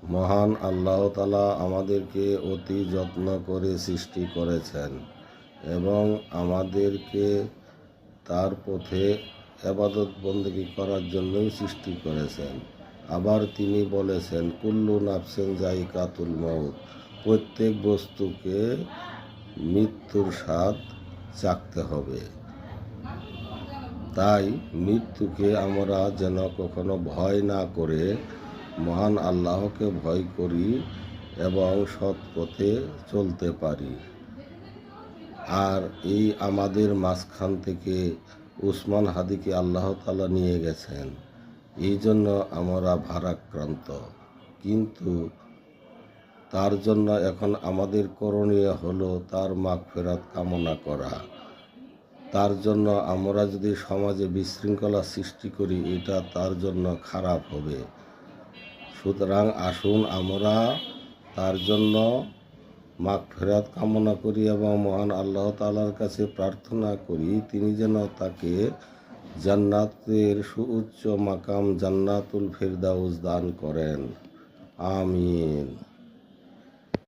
মহান আল্লাহ তাআলা আমাদেরকে অতি যত্ন করে সৃষ্টি করেছেন এবং আমাদেরকে তার পথে ইবাদত বন্দেগী করার জন্যই সৃষ্টি করেছেন। আবার তিনি বলেছেন, কুল্লু নাফসিন যায়িকাতুল মউত, প্রত্যেক বস্তুকে মৃত্যুর স্বাদ চাখতে হবে। তাই মৃত্যুকে আমরা যেন কখনো ভয় না করে মহান আল্লাহকে ভয় করি এবং সৎ পথে চলতে পারি। আর এই আমাদের মাঝখান থেকে উসমান হাদিকে আল্লাহ তাআলা নিয়ে গেছেন, এই জন্য আমরা ভারাক্রান্ত। কিন্তু তার জন্য এখন আমাদের করণীয় হলো তার মাগফিরাত কামনা করা। তার জন্য আমরা যদি সমাজে বিশৃঙ্খলা সৃষ্টি করি, এটা তার জন্য খারাপ হবে। সুতরাং আসুন আমরা তার জন্য মাগফিরাত কামনা করি এবং মহান আল্লাহ তাআলার কাছে প্রার্থনা করি তিনি যেন তাকে জান্নাতের সুউচ্চ মাকাম জান্নাতুল ফেরদাউস দান করেন। আমিন।